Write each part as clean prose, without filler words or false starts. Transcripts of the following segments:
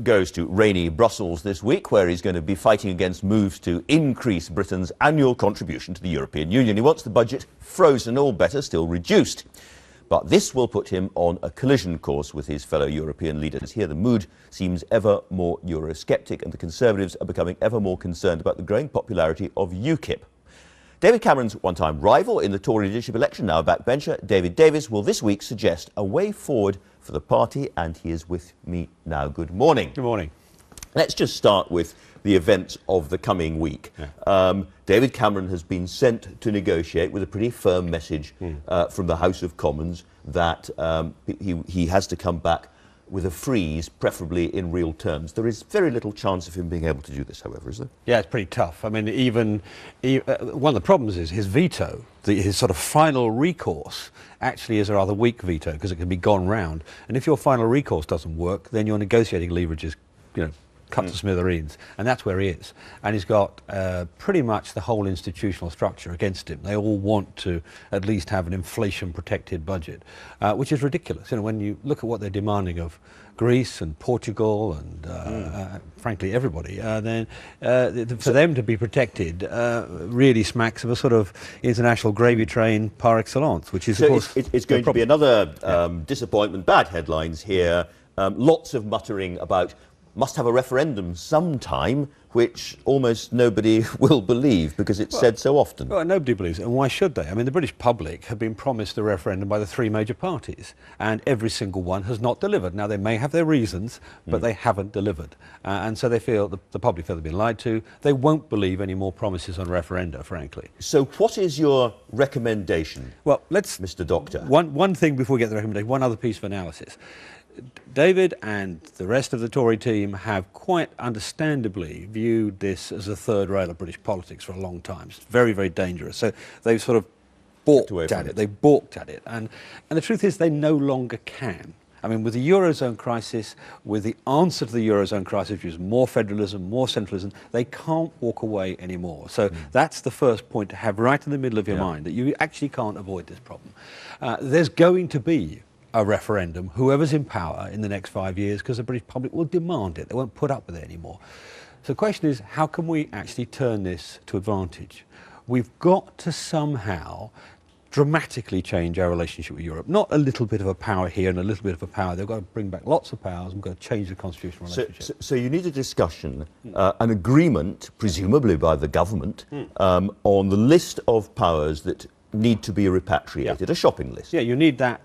goes to rainy Brussels this week, where he's going to be fighting against moves to increase Britain's annual contribution to the European Union. He wants the budget frozen, or better, still reduced. But this will put him on a collision course with his fellow European leaders. Here the mood seems ever more Eurosceptic, and the Conservatives are becoming ever more concerned about the growing popularity of UKIP. David Cameron's one-time rival in the Tory leadership election, now a backbencher, David Davis, will this week suggest a way forward for the party, and he is with me now. Good morning. Good morning. Let's just start with the events of the coming week. Yeah. David Cameron has been sent to negotiate with a pretty firm message from the House of Commons that he has to come back with a freeze, preferably in real terms. There is very little chance of him being able to do this, however, is there? Yeah, it's pretty tough. I mean, even one of the problems is his veto, his sort of final recourse, actually is a rather weak veto because it can be gone round. And if your final recourse doesn't work, then your negotiating leverage is, cut to smithereens, and that's where he is. And he's got pretty much the whole institutional structure against him. They all want to at least have an inflation-protected budget, which is ridiculous. When you look at what they're demanding of Greece and Portugal and, frankly, everybody, then for them to be protected really smacks of a sort of international gravy train par excellence, which is, so of course, it's going to be another disappointment. Bad headlines here. Lots of muttering about must have a referendum sometime, which almost nobody will believe because it's said so often. Well, nobody believes it, and why should they? I mean, the British public have been promised a referendum by the three major parties, and every single one has not delivered. Now, they may have their reasons, but they haven't delivered. And so they feel, the public feel they've been lied to. They won't believe any more promises on referenda, frankly. So what is your recommendation, well, Mr. Doctor? One thing before we get to the recommendation, one other piece of analysis. David and the rest of the Tory team have quite understandably viewed this as a third rail of British politics for a long time. It's very, very dangerous. So they've sort of balked at it. They balked at it. And the truth is they no longer can. I mean, with the Eurozone crisis, with the answer to the Eurozone crisis, which is more federalism, more centralism, they can't walk away anymore. So that's the first point to have right in the middle of your mind, that you actually can't avoid this problem. There's going to be a referendum, whoever's in power in the next 5 years, because the British public will demand it. They won't put up with it anymore. So the question is, how can we actually turn this to advantage? We've got to somehow dramatically change our relationship with Europe. Not a little bit of a power here and a little bit of a power. They've got to bring back lots of powers. We've got to change the constitutional relationship. So you need a discussion, an agreement, presumably by the government, on the list of powers that need to be repatriated, a shopping list. Yeah, you need that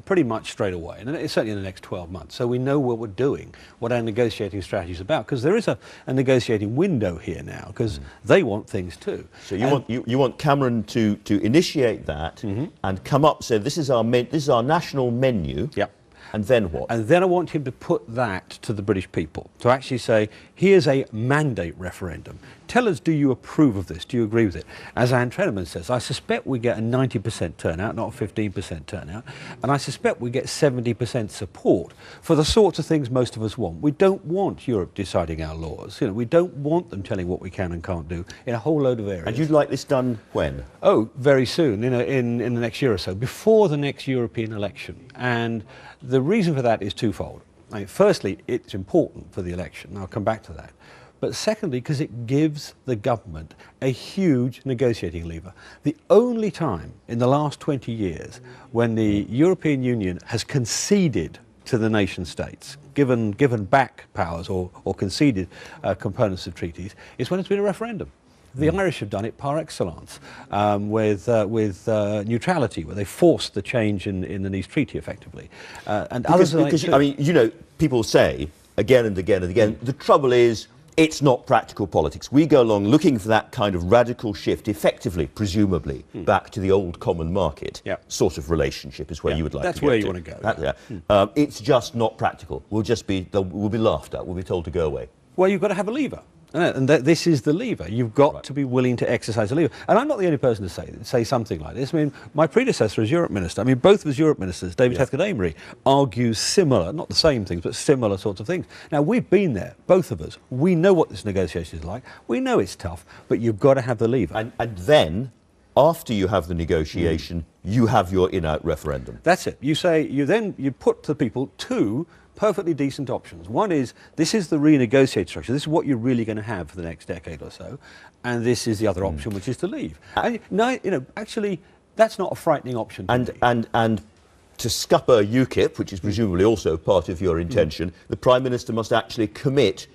pretty much straight away, and it's certainly in the next 12 months. So we know what we're doing, what our negotiating strategy is about, because there is a negotiating window here now, because they want things too. So you want Cameron to initiate that and come up, say this is our national menu. Yep. And then what? And then I want him to put that to the British people, to actually say, here's a mandate referendum. Tell us, do you approve of this? Do you agree with it? As Anne Treneman says, I suspect we get a 90% turnout, not a 15% turnout, and I suspect we get 70% support for the sorts of things most of us want. We don't want Europe deciding our laws. We don't want them telling what we can and can't do in a whole load of areas. And you'd like this done when? Oh, very soon, in the next year or so, before the next European election. And the reason for that is twofold. I mean, firstly, it's important for the election. I'll come back to that. But secondly, because it gives the government a huge negotiating lever. The only time in the last 20 years when the European Union has conceded to the nation states, given back powers or conceded components of treaties, is when it's been a referendum. The Irish have done it par excellence with neutrality, where they forced the change in the Nice Treaty, effectively. And others I mean, people say again and again and again, the trouble is it's not practical politics. We go along looking for that kind of radical shift, effectively, presumably, back to the old common market sort of relationship is where you would like to go. That's where you want to go. It's just not practical. We'll be laughed at. We'll be told to go away. Well, you've got to have a lever. And this is the lever. You've got to be willing to exercise the lever. And I'm not the only person to say something like this. I mean, my predecessor as Europe Minister, both of us Europe Ministers, David Heathcote Amery, argues similar, not the same things, but similar sorts of things. Now, we've been there, both of us. We know what this negotiation is like. We know it's tough, but you've got to have the lever. And then, after you have the negotiation, you have your in-out referendum. That's it. You say, you put to the people two perfectly decent options. One is, this is the renegotiated structure. This is what you're really going to have for the next decade or so. And this is the other option, which is to leave. And, actually, that's not a frightening option to me. And to scupper UKIP, which is presumably also part of your intention, the Prime Minister must actually commit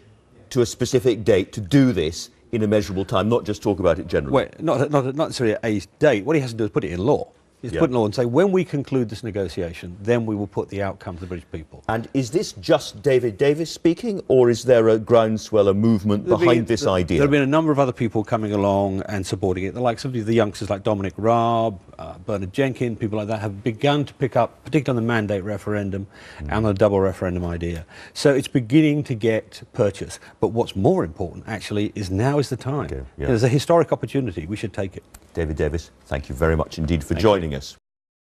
to a specific date to do this in a measurable time, not just talk about it generally. Well, not necessarily a date. What he has to do is put it in law. He has to put it in law and say, when we conclude this negotiation, then we will put the outcome to the British people. And is this just David Davis speaking, or is there a groundswell, a movement behind this idea? There have been a number of other people coming along and supporting it. The likes of the youngsters like Dominic Raab, Bernard Jenkins, people like that have begun to pick up, particularly on the mandate referendum and the double referendum idea. So it's beginning to get purchase. But what's more important, actually, is now is the time. Okay, yeah. There's a historic opportunity. We should take it. David Davis, thank you very much indeed for joining us.